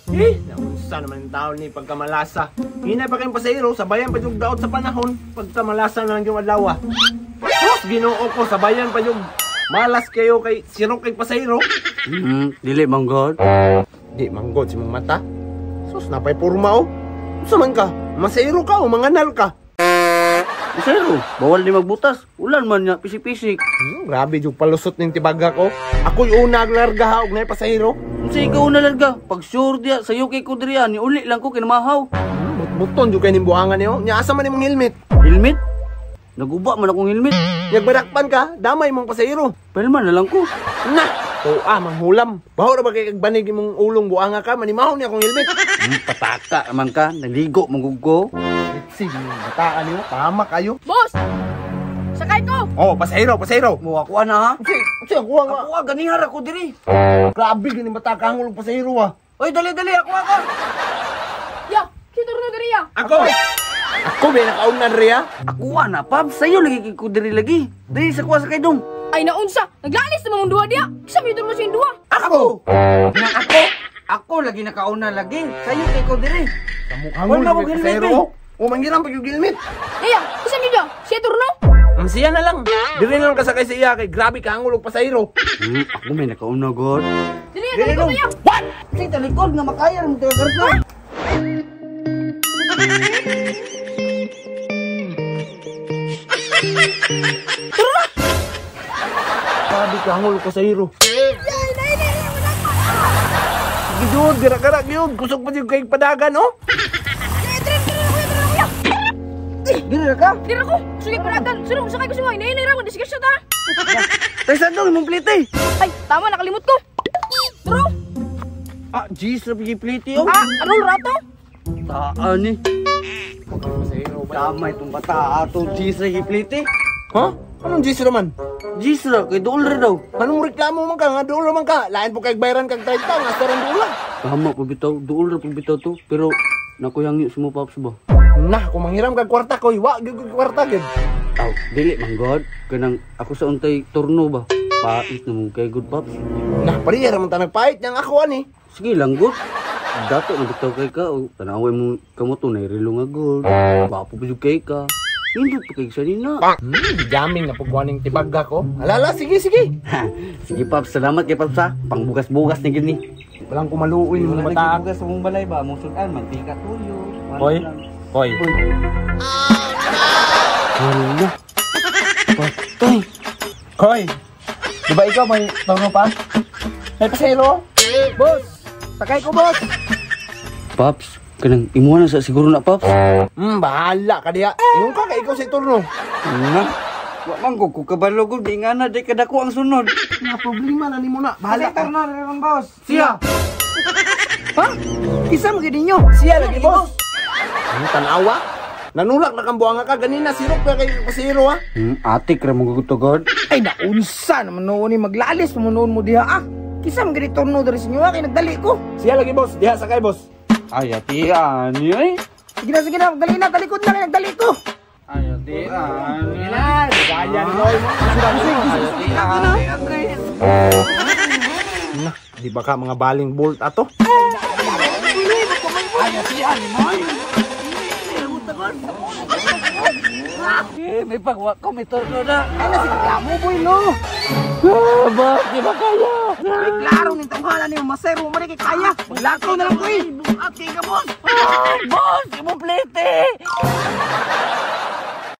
Naunsa naman yung tao ni pagkamalasa. Hinay pa kayong pasahero, sabayan pa yung daot sa panahon. Pagkamalasa na lang yung adlaw. Ginoo ko, sabayan pa yung malas kayo kay sirok kay pasahero. Dili manggod. Di manggod si mong mata. Sus, napay purma o. Unsa man ka? Masahero ka o manganal ka? Pasahero, bawal di magbutas. Ulan man niya, pisik-pisik. Grabe yung palusot ng tibaga ko. Ako'y una aglarga ha, og na pasahero. Unsa ikaw na larga? Pag sure diya, sayo kay ko diriya, ni uli lang ko kinamahaw. Buton yung kayo nimbuangan niyo. Niasa man yung helmet. Helmet? Naguba man akong helmet. Nagbarakpan ka, damay mong pasahero. Palman na lang ko. Na! Manghulam. Baho na ba kay kagbanig mong ulong buanga ka? Manimahaw niya akong helmet. Pataka naman ka, naligo mangguggo. Sige, bataan niyo. Tama kayo. Boss! Sakay ko! Oh, pasahero. Mo ako na ha? Sige, kuha nga. Ako ganihar ako diri. Grabe, ganing bata kahangulong pasahero ah. Oy, dali ako. Ya! Kitor na diri ya! Ako ba nakaunan riya? Ako na, Pab. Sayo lagi ko diri lagi. Diri sa kuha sa kay dong. Ay naunsa! Naglalis na mong duwa diya! Isa mitor mo siyang duwa! Ako! Ako lagi nakauna lagi. Sayo kay ko diri. Kamukha Wala mo ko yung helmet, pasahero. O, manggiram pa yung helmet. Iya! Isa mi diya! Siya turno! Siya na lang. Dili na lang kasakay sa iya kay grabe kahangulong pasahero. Ako may nakauna, God. Dili na ko niya! What? Say talikod nga makaya mo tayo garso. Grabe kahangulong pasahero. Gidud, gara-gara gyud. Kusog pa yung kay padagan, oh. Diri ka? Dira ko! Sige paragan! Sunod! Sakay ko si mo! Inainay ra ko! Disgrasya ta! Tay sandong imong plite. Ay! Tama! Nakalimot ko! Turo! Jeez, rapi plite oh. Ano rato? Taan ni. Pasahero ba? Tama itong bata ato. Jeez, rapi plite. Ha? Anong G's naman? Jeez ra, kay dollar daw. Anong reklamo man ka? Nga doon man ka. Lain po kay bayaran kag 30 nga sarang doon. Tama po bitaw. Dollar po bitaw to. Pero nakuyang niyo sumo paps ba? Nah, kung manghiram kag kwarta ko, wa gyud kwarta gyud. Aw, dili man God. Kanang ako sa untay turno ba? Pait na mo kay good paps. Nah, pariya ra man ta nagpait nang ako ani. Sige lang good. Dato na bitaw kay ka. O, tanaway mo kamoto na irilo nga good. Wapo pa jud kay ka. Hindi pa kay sa nina. Jamming na pagwaning tibaga ko. Alala, sige. Sige paps, salamat kay paps ha. Pangbugas-bugas ni gini. Walang kumaluoy yung bata. Bugas sa mong balay ba? Musudan, mantika tuyo. Hoy. Hoy. Hala. Patay. Hoy. Di ba ikaw may turno pa? May pasahero? Boss. Sakay ko, boss. Paps, kanang imuha na sa siguro na Paps. Bahala ka diya. Ingon ka kay ikaw sa turno. Na. Wa man ko kabalo gud di nga na di kadako ang sunod. Nga problema na nimo na. Bahala ka. na rin boss. Siya. Ha? Isa mo gid ninyo! Siya lagi, boss. Ano tanawa? Nanulak na kang buanga ka. Ganina sirok ka kay pasahero ha. Atik ra mo to God. Ay naunsa naman noon ni maglalis pamunoon mo diha ah. Kisa man gani turno diri sa inyo kay nagdali ko. Siya lagi, boss. Diha sakay, boss. Ay atian ay. Sige na dali na talikod na kay nagdali ko. Ay atian. Ilan? Gaya ni Loy mo. Nah, di ba ka mga baling bolt ato? May pagwa ko may turno na. Ay nasiklamo boy no. Ba, di ba kaya? Ay klaro ning tunghala ni masero mo kay kaya. Maglakaw na lang ko eh. Buat kay ka